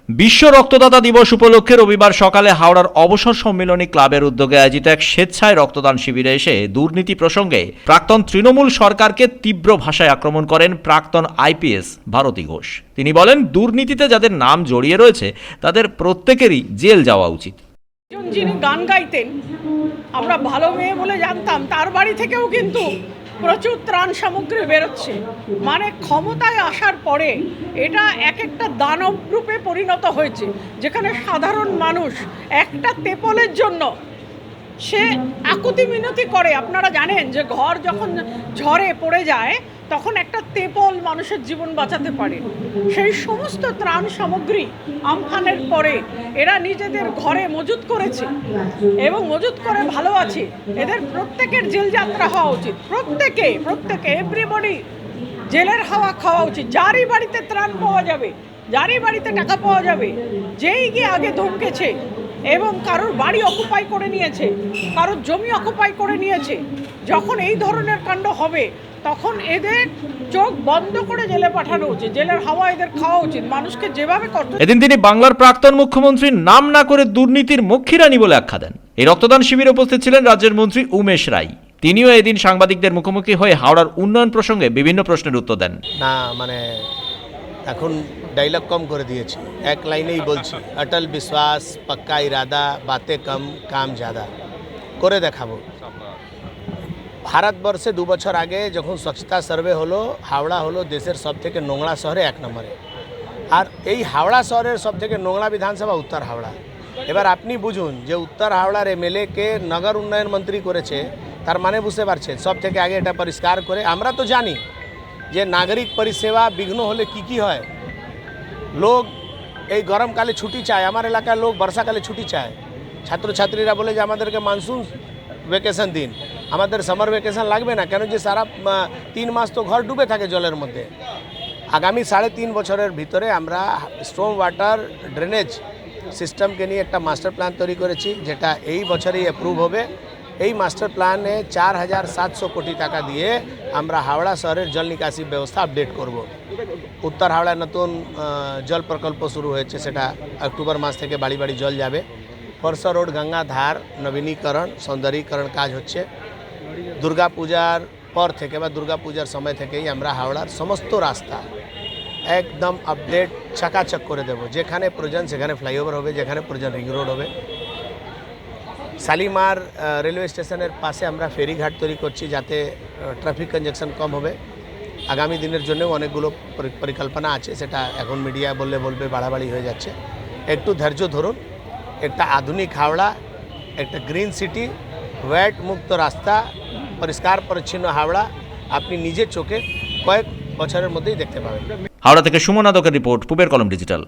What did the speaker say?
বিশ্ব রক্তদাতা দিবস উপলক্ষে রবিবার সকালে হাওড়ার অবসর সম্মেলনী ক্লাবের উদ্যোগে আয়োজিত এক স্বেচ্ছায় রক্তদান শিবিরে এসে দুর্নীতি প্রসঙ্গে প্রাক্তন তৃণমূল সরকারকে তীব্র ভাষায় আক্রমণ করেন প্রাক্তন আইপিএস ভারতী ঘোষ। তিনি বলেন, দুর্নীতিতে যাদের নাম জড়িয়ে রয়েছে তাদের প্রত্যেকেরই জেল যাওয়া উচিত। যিনি গান গাইতেন, আমরা ভালো মেয়ে বলে জানতাম, তার বাড়ি থেকেও কিন্তু প্রচুর ত্রাণ সামগ্রী বেরোচ্ছে। মানে ক্ষমতায় আসার পরে এটা এক একটা দানব রূপে পরিণত হয়েছে, যেখানে সাধারণ মানুষ একটা তেপলের জন্য সে আকুতি মিনতি করে। আপনারা জানেন যে ঘর যখন ঝড়ে পড়ে যায় তখন একটা তেপল মানুষের জীবন বাঁচাতে পারে। সেই সমস্ত ত্রাণ সামগ্রী আমফানের পরে এরা নিজেদের ঘরে মজুত করেছে এবং মজুত করে ভালো আছে। এদের প্রত্যেকের জেল যাত্রা হওয়া উচিত। প্রত্যেকে এভরিবডি জেলের হাওয়া খাওয়া উচিত। যারই বাড়িতে ত্রাণ পাওয়া যাবে, যারই বাড়িতে টাকা পাওয়া যাবে, যেই গিয়ে আগে ধমকেছে এবং কারোর বাড়ি অকুপাই করে নিয়েছে, কারোর জমি অকুপাই করে নিয়েছে, যখন এই ধরনের কাণ্ড হবে তখন এদের চোখ বন্ধ করে জেলে পাঠানো উচিত। জেলের হাওয়া এদের খাওয়া উচিত। মানুষকে যেভাবে এদিন তিনি বাংলার প্রাক্তন মুখ্যমন্ত্রীর নাম না করে দুর্নীতির মক্ষীরানী বলে আখ্যা দেন। এই রক্তদান শিবিরে উপস্থিত ছিলেন রাজ্যের মন্ত্রী উমেশ রায়। তিনিও এদিন সাংবাদিকদের মুখোমুখি হয়ে হাওড়ার উন্নয়ন প্রসঙ্গে বিভিন্ন প্রশ্নের উত্তর দেন। না মানে এখন ডায়লগ কম করে দিয়েছি, এক লাইনেই বলছি, অটল বিশ্বাস, পাক্কা ইরাদা, বাতে কম কাম ज़्यादा করে দেখাবো। ভারতবর্ষে 2 বছর আগে যখন স্বচ্ছতা সার্ভে হলো, হাওড়া হলো দেশের সবথেকে নোংরা শহরে 1 নম্বরে। আর এই হাওড়া শহরের সবথেকে নোংরা বিধানসভা উত্তর হাওড়া। এবার আপনি বুঝুন যে উত্তর হাওড়ার এমএলএকে নগর উন্নয়ন মন্ত্রী করেছে, তার মানে বুঝতে পারছেন সবথেকে আগে এটা পরিষ্কার করে। আমরা তো জানি যে নাগরিক পরিষেবা বিঘ্ন হলে কি হয়। লোক এই গরমকালে ছুটি চায়, আমার এলাকার লোক বর্ষাকালে ছুটি চায়। ছাত্রছাত্রীরা বলে যে আমাদেরকে মানসুন ভ্যাকেশন দিন, আমাদের সামার ভ্যাকেশন লাগবে না, কেন যে সারা 3 মাস তো ঘর ডুবে থাকে জলের মধ্যে। আগামী 3.5 বছরের ভিতরে আমরা স্ট্রম ওয়াটার ড্রেনেজ সিস্টেমকে নিয়ে একটা মাস্টার প্ল্যান তৈরি করেছি, যেটা এই বছরই অ্যাপ্রুভ হবে। এই মাস্টার প্ল্যানে 4700 কোটি টাকা দিয়ে আমরা হাওড়া শহরের জল নিকাশি ব্যবস্থা আপডেট করব। উত্তর হাওড়ায় নতুন জল প্রকল্প শুরু হয়েছে, সেটা অক্টোবর মাস থেকে বাড়ি বাড়ি জল যাবে। ফরসা রোড গঙ্গা ধার নবীনীকরণ সৌন্দর্যীকরণ কাজ হচ্ছে। দুর্গাপূজার পর থেকে বা দুর্গাপূজার সময় থেকেই আমরা হাওড়ার সমস্ত রাস্তা একদম আপডেট চাকাচক করে দেব। যেখানে প্রয়োজন সেখানে ফ্লাইওভার হবে, যেখানে প্রয়োজন রিং রোড হবে। শালিমার রেলওয়ে স্টেশনের পাশে আমরা ফেরিঘাট তৈরি করছি, যাতে ট্রাফিক কনজেকশন কম হবে। আগামী দিনের জন্য অনেকগুলো পরিকল্পনা আছে, সেটা এখন মিডিয়া বলবে বাড়াবাড়ি হয়ে যাচ্ছে। একটু ধৈর্য ধরুন। একটা আধুনিক হাওড়া, একটা গ্রিন সিটি, ওয়েট মুক্ত রাস্তা, পরিষ্কার পরিচ্ছন্ন হাওড়া আপনি নিজের চোখে কয়েক বছরের মধ্যেই দেখতে পাবেন। হাওড়া থেকে সুমন আদকের রিপোর্ট, পূবের কলম ডিজিটাল।